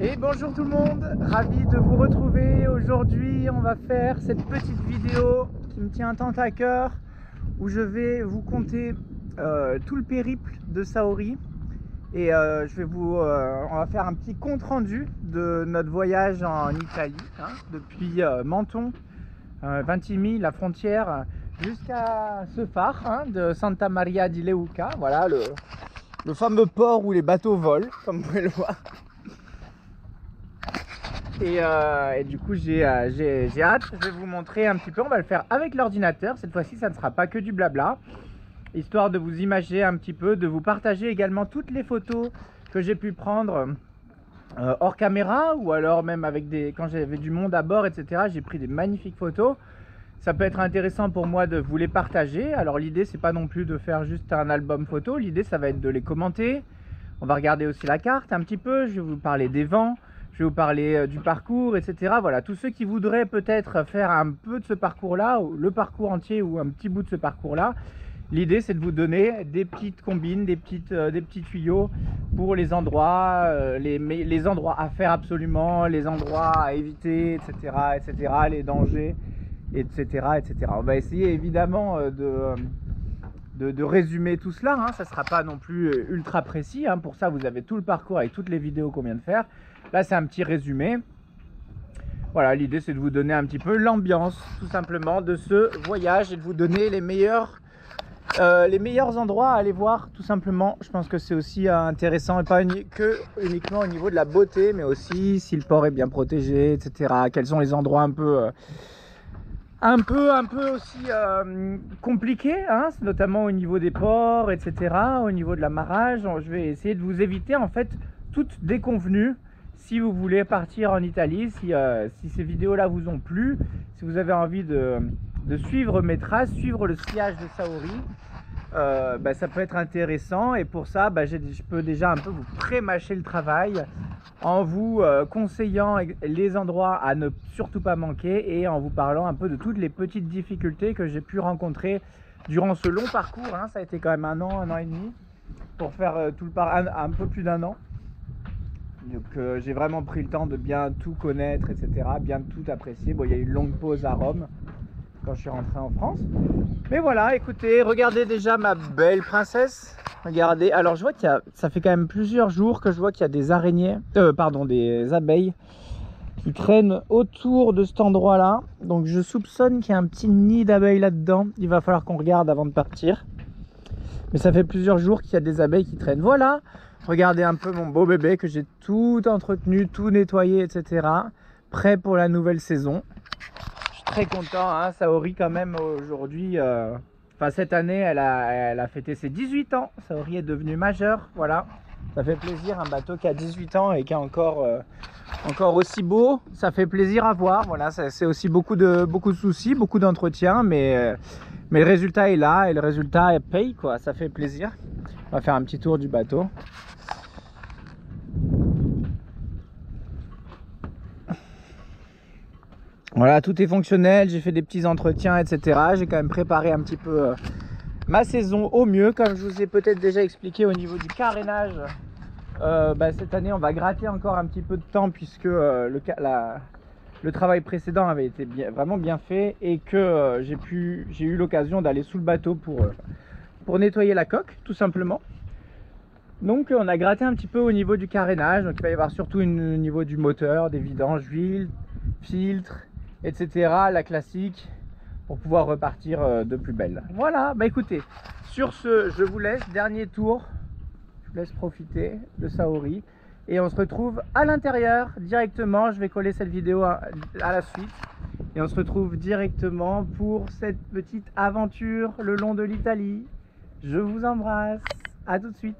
Et bonjour tout le monde, ravi de vous retrouver. Aujourd'hui on va faire cette petite vidéo qui me tient tant à cœur, où je vais vous conter tout le périple de Saori. Et on va faire un petit compte rendu de notre voyage en Italie, depuis Menton, Vintimille, la frontière, jusqu'à ce phare de Santa Maria di Leuca. Voilà le fameux port où les bateaux volent, comme vous pouvez le voir. Et du coup j'ai hâte, je vais vous montrer un petit peu. On va le faire avec l'ordinateur, cette fois-ci ça ne sera pas que du blabla, histoire de vous imaginer un petit peu, de vous partager également toutes les photos que j'ai pu prendre hors caméra, ou alors même avec quand j'avais du monde à bord, etc. J'ai pris des magnifiques photos. Ça peut être intéressant pour moi de vous les partager. Alors l'idée c'est pas non plus de faire juste un album photo, l'idée ça va être de les commenter. On va regarder aussi la carte un petit peu, je vais vous parler des vents, je vais vous parler du parcours, etc. Voilà, tous ceux qui voudraient peut-être faire un peu de ce parcours-là, le parcours entier ou un petit bout de ce parcours-là, l'idée c'est de vous donner des petites combines, des petits tuyaux pour les endroits, les endroits à faire absolument, les endroits à éviter, etc., etc., les dangers, etc., etc. On va essayer évidemment de résumer tout cela, ça ne sera pas non plus ultra précis, pour ça vous avez tout le parcours avec toutes les vidéos qu'on vient de faire. Là c'est un petit résumé. Voilà, l'idée c'est de vous donner un petit peu l'ambiance tout simplement de ce voyage et de vous donner les meilleurs endroits à aller voir tout simplement. Je pense que c'est aussi intéressant, et pas uniquement au niveau de la beauté, mais aussi si le port est bien protégé, etc. Quels sont les endroits un peu aussi compliqués, notamment au niveau des ports, etc., au niveau de l'amarrage. Je vais essayer de vous éviter en fait toute déconvenue. Si vous voulez partir en Italie, si ces vidéos là vous ont plu, si vous avez envie de suivre mes traces, suivre le sillage de Saori, ça peut être intéressant. Et pour ça, je peux déjà un peu vous pré-mâcher le travail en vous conseillant les endroits à ne surtout pas manquer, et en vous parlant un peu de toutes les petites difficultés que j'ai pu rencontrer durant ce long parcours. Ça a été quand même un an et demi pour faire tout le parcours, un peu plus d'un an. Donc j'ai vraiment pris le temps de bien tout connaître, etc., bien tout apprécier. Bon, il y a eu une longue pause à Rome quand je suis rentré en France, mais voilà, écoutez, regardez déjà ma belle princesse. Regardez, alors je vois ça fait quand même plusieurs jours que je vois qu'il y a des araignées, des abeilles qui traînent autour de cet endroit là. Donc je soupçonne qu'il y a un petit nid d'abeilles là dedans. Il va falloir qu'on regarde avant de partir, mais ça fait plusieurs jours qu'il y a des abeilles qui traînent. Voilà, regardez un peu mon beau bébé que j'ai tout entretenu, tout nettoyé, etc., prêt pour la nouvelle saison. Je suis très content, Saori quand même aujourd'hui, cette année elle a fêté ses 18 ans. Saori est devenue majeure, voilà, ça fait plaisir. Un bateau qui a 18 ans et qui est encore aussi beau, ça fait plaisir à voir. Voilà, c'est aussi beaucoup de soucis, beaucoup d'entretien, mais le résultat est là, et le résultat paye, quoi, ça fait plaisir. On va faire un petit tour du bateau. Voilà, tout est fonctionnel, j'ai fait des petits entretiens, etc. J'ai quand même préparé un petit peu ma saison au mieux, comme je vous ai peut-être déjà expliqué au niveau du carénage. Cette année, on va gratter encore un petit peu de temps, puisque le travail précédent avait été vraiment bien fait, et que j'ai eu l'occasion d'aller sous le bateau pour nettoyer la coque, tout simplement. Donc on a gratté un petit peu au niveau du carénage. Donc il va y avoir surtout au niveau du moteur, des vidanges, huile, filtres, etc., la classique, pour pouvoir repartir de plus belle. Voilà, écoutez, sur ce, je vous laisse, dernier tour, je vous laisse profiter de Saori, et on se retrouve à l'intérieur directement. Je vais coller cette vidéo à la suite, et on se retrouve directement pour cette petite aventure le long de l'Italie. Je vous embrasse, à tout de suite.